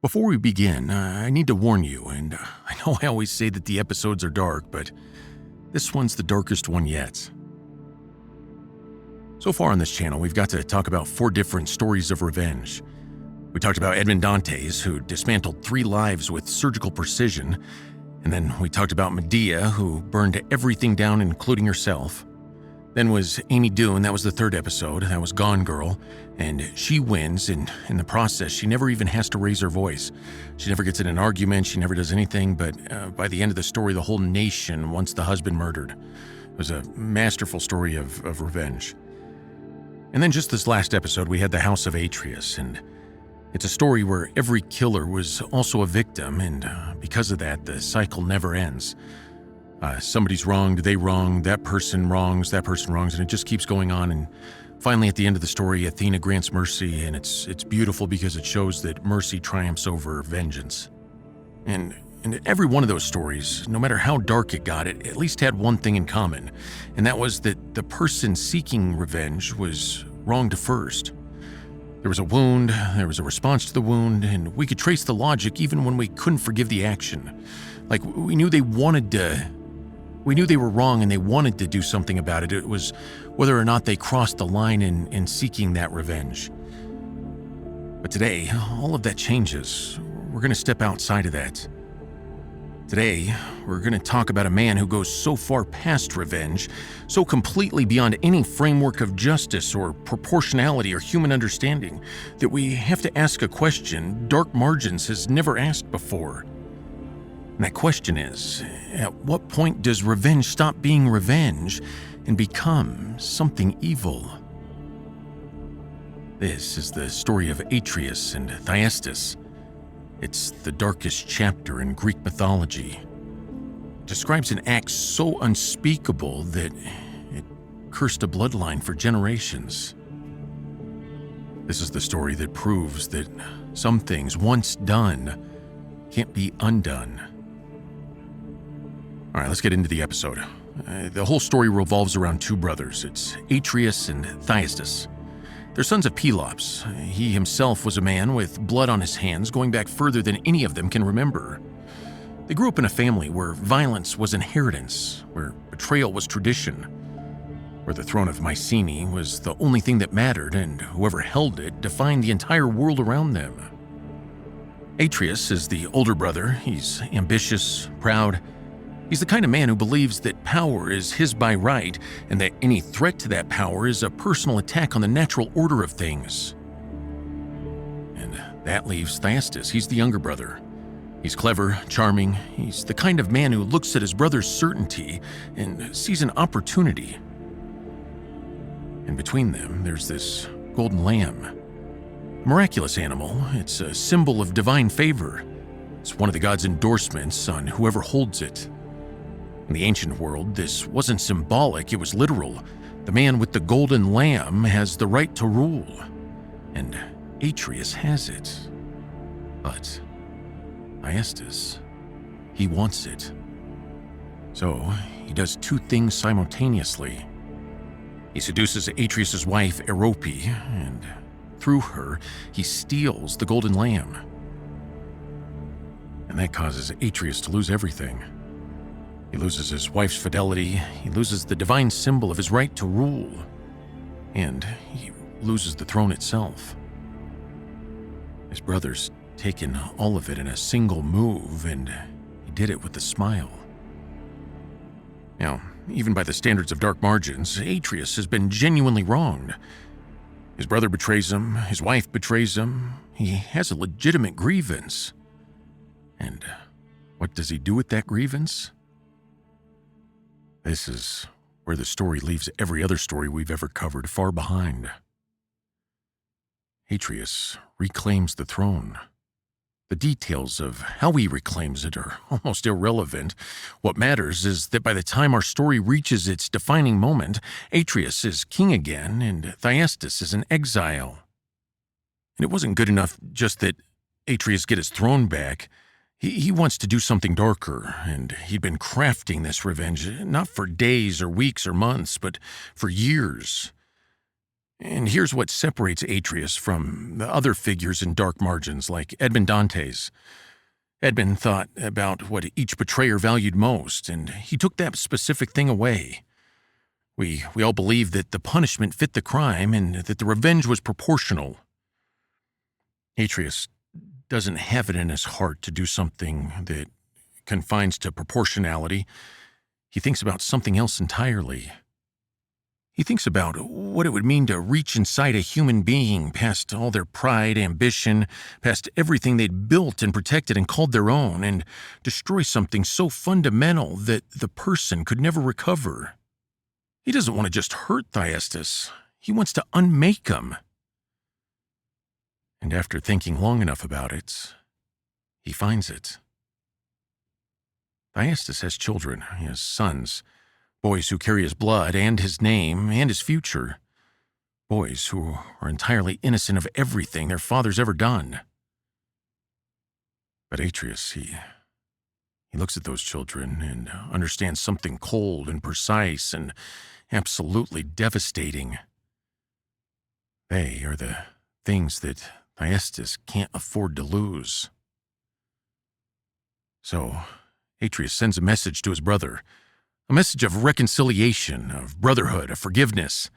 Before we begin, I need to warn you, and I know I always say that the episodes are dark, but this one's the darkest one yet. So far on this channel, we've got to talk about 4 different stories of revenge. We talked about Edmond Dantes, who dismantled 3 lives with surgical precision, and then we talked about Medea, who burned everything down, including herself. Then was Amy Dune, that was the 3rd episode, that was Gone Girl, and she wins, and in the process, she never even has to raise her voice. She never gets in an argument, she never does anything, but by the end of the story, the whole nation wants the husband murdered. It was a masterful story of revenge. And then just this last episode, we had the House of Atreus, and it's a story where every killer was also a victim, and because of that, the cycle never ends. Somebody's wronged, they wrong, that person wrongs, and it just keeps going on. And finally, at the end of the story, Athena grants mercy, and it's beautiful because it shows that mercy triumphs over vengeance. And every one of those stories, no matter how dark it got, it at least had one thing in common, and that was that the person seeking revenge was wronged first. There was a wound, there was a response to the wound, and we could trace the logic even when we couldn't forgive the action. Like, we knew they were wrong and they wanted to do something about it. It was whether or not they crossed the line in seeking that revenge. But today, all of that changes. We're going to step outside of that. Today, we're going to talk about a man who goes so far past revenge, so completely beyond any framework of justice or proportionality or human understanding, that we have to ask a question Dark Margins has never asked before. And that question is, at what point does revenge stop being revenge and become something evil? This is the story of Atreus and Thyestes. It's the darkest chapter in Greek mythology. It describes an act so unspeakable that it cursed a bloodline for generations. This is the story that proves that some things once done can't be undone. All right, let's get into the episode. The whole story revolves around 2 brothers. It's Atreus and Thyestes. They're sons of Pelops. He himself was a man with blood on his hands going back further than any of them can remember. They grew up in a family where violence was inheritance, where betrayal was tradition, where the throne of Mycenae was the only thing that mattered, and whoever held it defined the entire world around them. Atreus is the older brother. He's ambitious, proud. He's the kind of man who believes that power is his by right, and that any threat to that power is a personal attack on the natural order of things. And that leaves Thyestes. He's the younger brother. He's clever, charming. He's the kind of man who looks at his brother's certainty and sees an opportunity. And between them, there's this golden lamb. A miraculous animal. It's a symbol of divine favor. It's one of the gods' endorsements on whoever holds it. In the ancient world, this wasn't symbolic, it was literal. The man with the golden lamb has the right to rule, and Atreus has it. But Thyestes, he wants it. So he does 2 things simultaneously. He seduces Atreus' wife, Erope, and through her, he steals the golden lamb. And that causes Atreus to lose everything. He loses his wife's fidelity, he loses the divine symbol of his right to rule, and he loses the throne itself. His brother's taken all of it in a single move, and he did it with a smile. Now, even by the standards of Dark Margins, Atreus has been genuinely wronged. His brother betrays him, his wife betrays him, he has a legitimate grievance. And what does he do with that grievance? This is where the story leaves every other story we've ever covered far behind. Atreus reclaims the throne. The details of how he reclaims it are almost irrelevant. What matters is that by the time our story reaches its defining moment, Atreus is king again and Thyestes is in exile. And it wasn't good enough just that Atreus get his throne back. He wants to do something darker, and he'd been crafting this revenge, not for days or weeks or months, but for years. And here's what separates Atreus from the other figures in Dark Margins, like Edmond Dantes. Edmund thought about what each betrayer valued most, and he took that specific thing away. We all believed that the punishment fit the crime and that the revenge was proportional. Atreus doesn't have it in his heart to do something that confines to proportionality. He thinks about something else entirely. He thinks about what it would mean to reach inside a human being, past all their pride, ambition, past everything they'd built and protected and called their own, and destroy something so fundamental that the person could never recover. He doesn't want to just hurt Thyestes. He wants to unmake him. And after thinking long enough about it, he finds it. Thyestes has children. He has sons. Boys who carry his blood and his name and his future. Boys who are entirely innocent of everything their father's ever done. But Atreus, he looks at those children and understands something cold and precise and absolutely devastating. They are the things that Thyestes can't afford to lose. So, Atreus sends a message to his brother. A message of reconciliation, of brotherhood, of forgiveness.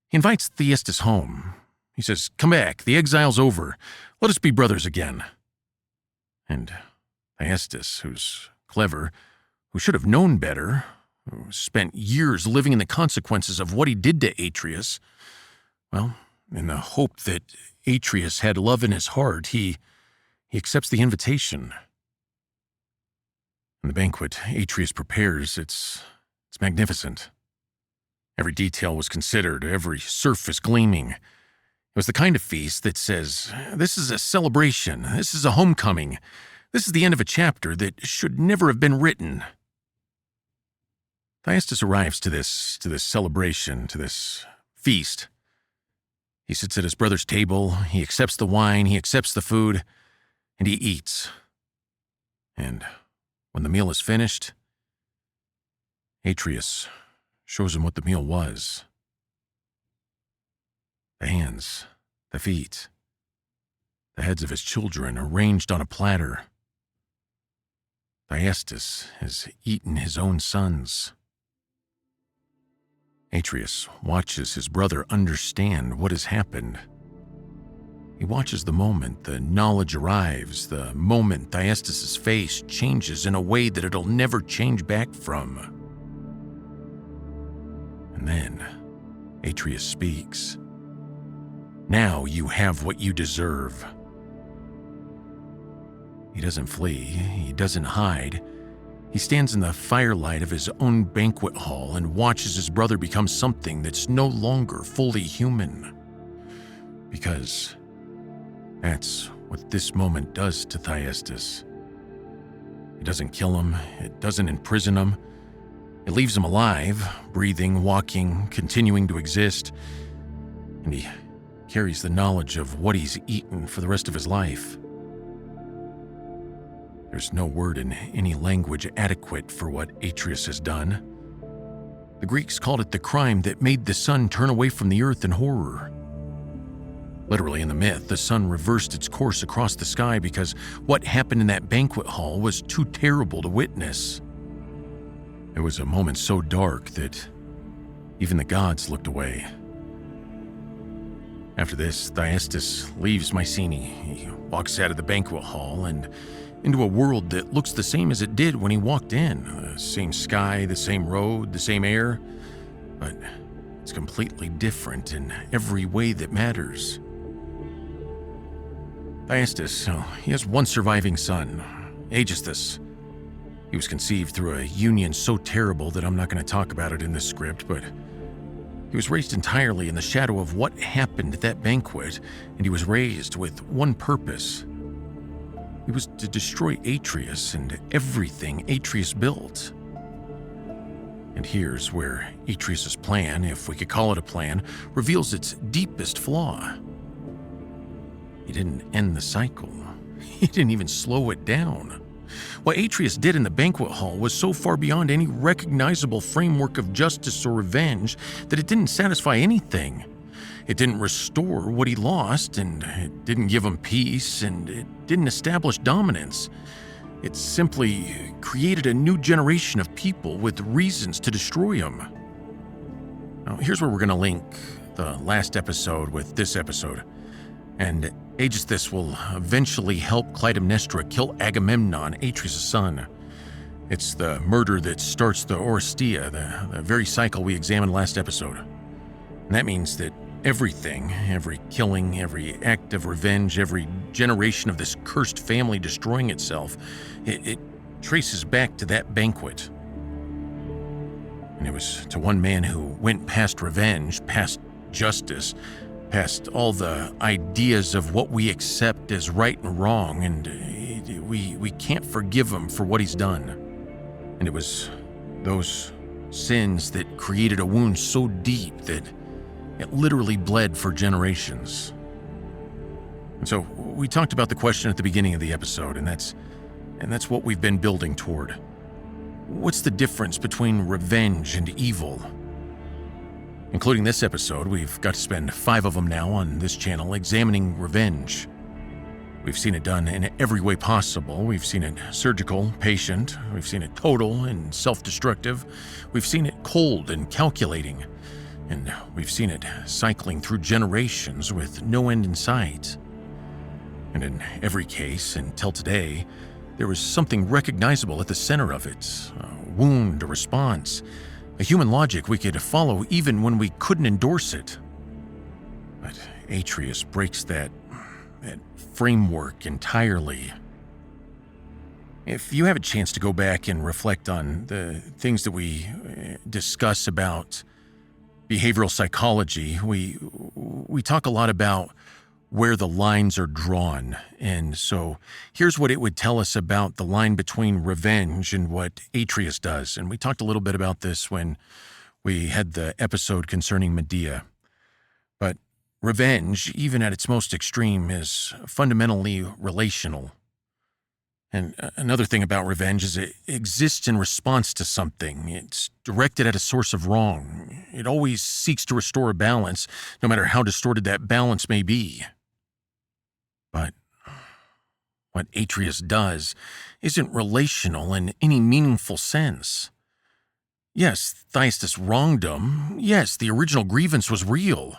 He invites Thyestes home. He says, "Come back, the exile's over. Let us be brothers again." And Thyestes, who's clever, who should have known better, who spent years living in the consequences of what he did to Atreus, well, in the hope that Atreus had love in his heart, he accepts the invitation. And the banquet Atreus prepares, it's magnificent. Every detail was considered, every surface gleaming. It was the kind of feast that says, this is a celebration, this is a homecoming, this is the end of a chapter that should never have been written. Thyestes arrives to this celebration, to this feast. He sits at his brother's table, he accepts the wine, he accepts the food, and he eats. And when the meal is finished, Atreus shows him what the meal was. The hands, the feet, the heads of his children arranged on a platter. Thyestes has eaten his own sons. Atreus watches his brother understand what has happened. He watches the moment the knowledge arrives, the moment Thyestes' face changes in a way that it'll never change back from. And then Atreus speaks. "Now you have what you deserve." He doesn't flee, he doesn't hide. He stands in the firelight of his own banquet hall and watches his brother become something that's no longer fully human. Because that's what this moment does to Thyestes. It doesn't kill him, it doesn't imprison him. It leaves him alive, breathing, walking, continuing to exist. And he carries the knowledge of what he's eaten for the rest of his life. There's no word in any language adequate for what Atreus has done. The Greeks called it the crime that made the sun turn away from the earth in horror. Literally in the myth, the sun reversed its course across the sky because what happened in that banquet hall was too terrible to witness. It was a moment so dark that even the gods looked away. After this, Thyestes leaves Mycenae. He walks out of the banquet hall and into a world that looks the same as it did when he walked in. The same sky, the same road, the same air. But it's completely different in every way that matters. Thyestes, he has one surviving son, Aegisthus. He was conceived through a union so terrible that I'm not going to talk about it in this script, but he was raised entirely in the shadow of what happened at that banquet, and he was raised with one purpose. It was to destroy Atreus and everything Atreus built. And here's where Atreus' plan, if we could call it a plan, reveals its deepest flaw. He didn't end the cycle. He didn't even slow it down. What Atreus did in the banquet hall was so far beyond any recognizable framework of justice or revenge that it didn't satisfy anything. It didn't restore what he lost, and it didn't give him peace, and it didn't establish dominance. It simply created a new generation of people with reasons to destroy him. Now, here's where we're going to link the last episode with this episode. And Aegisthus will eventually help Clytemnestra kill Agamemnon, Atreus' son. It's the murder that starts the Oresteia, the very cycle we examined last episode. And that means that everything, every killing, every act of revenge, every generation of this cursed family destroying itself, it traces back to that banquet. And it was to one man who went past revenge, past justice, past all the ideas of what we accept as right and wrong, and we can't forgive him for what he's done. And it was those sins that created a wound so deep that it literally bled for generations. And so we talked about the question at the beginning of the episode, and that's what we've been building toward. What's the difference between revenge and evil? Including this episode, we've got to spend 5 of them now on this channel examining revenge. We've seen it done in every way possible. We've seen it surgical, patient. We've seen it total and self-destructive. We've seen it cold and calculating. And we've seen it cycling through generations with no end in sight. And in every case, until today, there was something recognizable at the center of it. A wound, a response, a human logic we could follow even when we couldn't endorse it. But Atreus breaks that framework entirely. If you have a chance to go back and reflect on the things that we discuss about behavioral psychology, we talk a lot about where the lines are drawn. And so here's what it would tell us about the line between revenge and what Atreus does. And we talked a little bit about this when we had the episode concerning Medea. But revenge, even at its most extreme, is fundamentally relational. And another thing about revenge is it exists in response to something. It's directed at a source of wrong. It always seeks to restore a balance, no matter how distorted that balance may be. But what Atreus does isn't relational in any meaningful sense. Yes, Thyestes wronged him. Yes, the original grievance was real.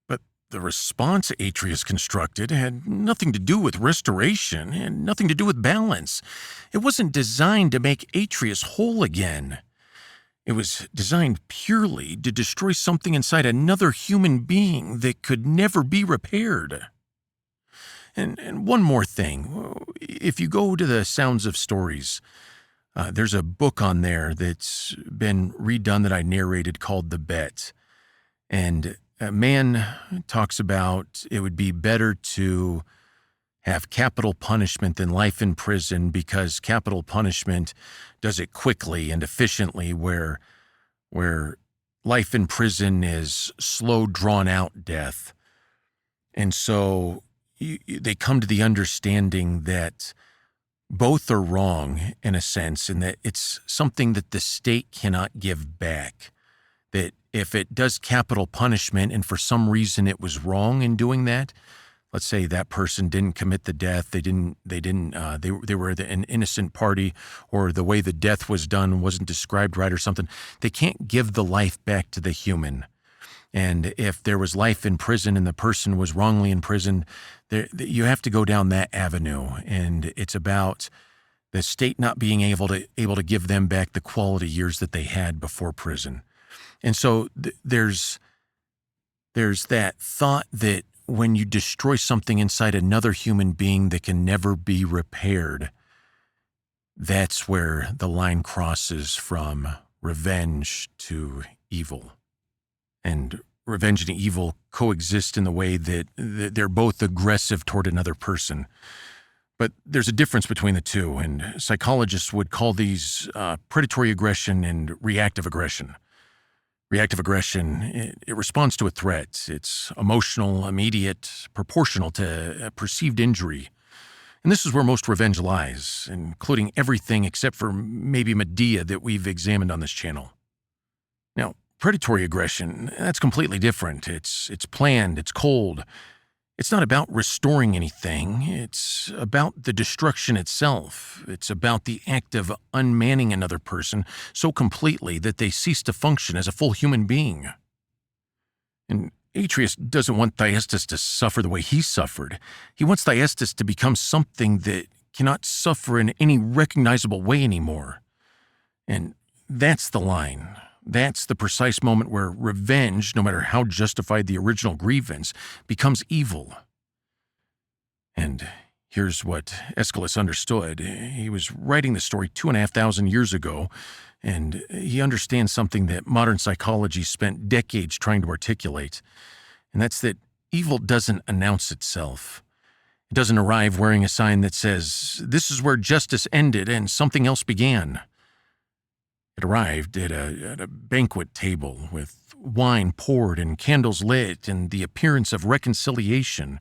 But the response Atreus constructed had nothing to do with restoration and nothing to do with balance. It wasn't designed to make Atreus whole again. It was designed purely to destroy something inside another human being that could never be repaired. And one more thing. If you go to the Sounds of Stories, there's a book on there that's been redone that I narrated called The Bet. And a man talks about it would be better to have capital punishment than life in prison because capital punishment does it quickly and efficiently, where life in prison is slow, drawn-out death. And so they come to the understanding that both are wrong in a sense, and that it's something that the state cannot give back. That if it does capital punishment and for some reason it was wrong in doing that, let's say that person didn't commit the death, they were an innocent party, or the way the death was done wasn't described right or something, they can't give the life back to the human. And if there was life in prison and the person was wrongly imprisoned, you have to go down that avenue. And it's about the state not being able to give them back the quality years that they had before prison. And so there's that thought that when you destroy something inside another human being that can never be repaired, that's where the line crosses from revenge to evil. And revenge and evil coexist in the way that they're both aggressive toward another person. But there's a difference between the two, and psychologists would call these predatory aggression and reactive aggression. Reactive aggression, it responds to a threat. It's emotional, immediate, proportional to a perceived injury. And this is where most revenge lies, including everything except for maybe Medea that we've examined on this channel. Now, predatory aggression, that's completely different. It's planned, it's cold. It's not about restoring anything. It's about the destruction itself. It's about the act of unmanning another person so completely that they cease to function as a full human being. And Atreus doesn't want Thyestes to suffer the way he suffered. He wants Thyestes to become something that cannot suffer in any recognizable way anymore. And that's the line. That's the precise moment where revenge, no matter how justified the original grievance, becomes evil. And here's what Aeschylus understood. He was writing the story 2,500 years ago, and he understands something that modern psychology spent decades trying to articulate, and that's that evil doesn't announce itself. It doesn't arrive wearing a sign that says, "This is where justice ended and something else began." It arrived at a banquet table with wine poured and candles lit and the appearance of reconciliation.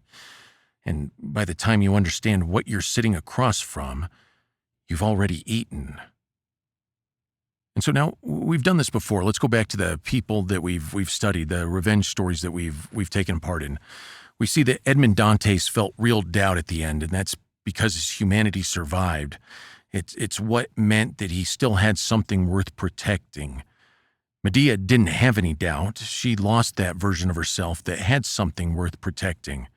And by the time you understand what you're sitting across from, you've already eaten. And so now we've done this before. Let's go back to the people that we've studied, the revenge stories that we've taken part in. We see that Edmond Dantes felt real doubt at the end, and that's because his humanity survived. It's what meant that he still had something worth protecting. Medea didn't have any doubt. She lost that version of herself that had something worth protecting.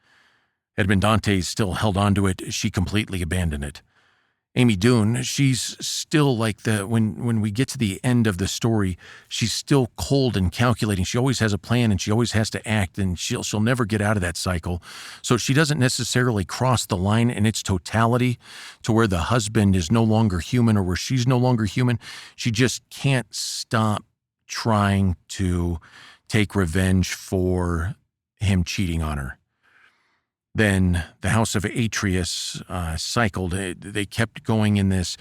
Edmond Dantes still held on to it. She completely abandoned it. Amy Doon, she's still like when we get to the end of the story, she's still cold and calculating. She always has a plan and she always has to act, and she'll never get out of that cycle. So she doesn't necessarily cross the line in its totality to where the husband is no longer human or where she's no longer human. She just can't stop trying to take revenge for him cheating on her. Then the house of Atreus cycled. They kept going in this,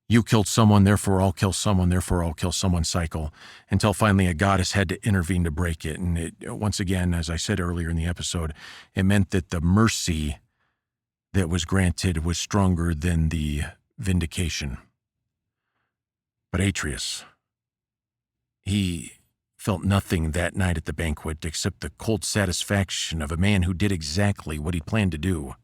you killed someone, therefore I'll kill someone, therefore I'll kill someone cycle, until finally a goddess had to intervene to break it. And it, once again, as I said earlier in the episode, it meant that the mercy that was granted was stronger than the vindication. But Atreus, he felt nothing that night at the banquet except the cold satisfaction of a man who did exactly what he planned to do.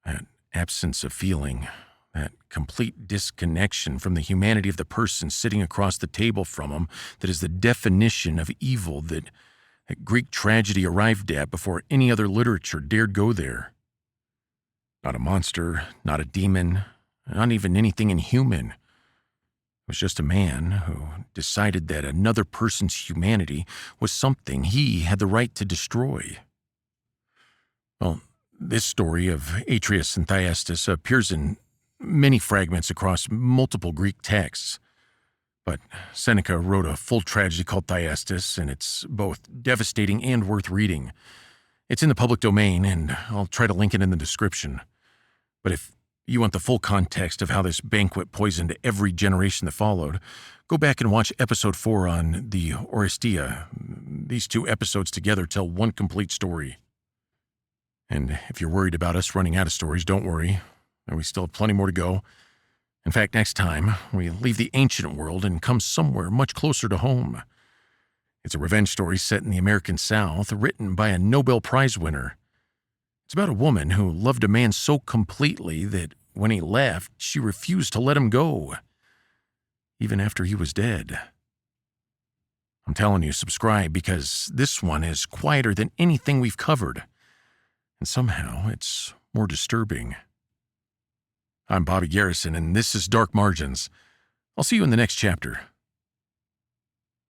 That absence of feeling, that complete disconnection from the humanity of the person sitting across the table from him, that is the definition of evil that Greek tragedy arrived at before any other literature dared go there. Not a monster, not a demon, not even anything inhuman. It was just a man who decided that another person's humanity was something he had the right to destroy. Well, this story of Atreus and Thyestes appears in many fragments across multiple Greek texts. But Seneca wrote a full tragedy called Thyestes, and it's both devastating and worth reading. It's in the public domain, and I'll try to link it in the description. But if you want the full context of how this banquet poisoned every generation that followed, go back and watch episode 4 on the Oresteia. These 2 episodes together tell one complete story. And if you're worried about us running out of stories, don't worry. We still have plenty more to go. In fact, next time, we leave the ancient world and come somewhere much closer to home. It's a revenge story set in the American South, written by a Nobel Prize winner. It's about a woman who loved a man so completely that when he left, she refused to let him go, even after he was dead. I'm telling you, subscribe, because this one is quieter than anything we've covered, and somehow it's more disturbing. I'm Bobby Garrison, and this is Dark Margins. I'll see you in the next chapter.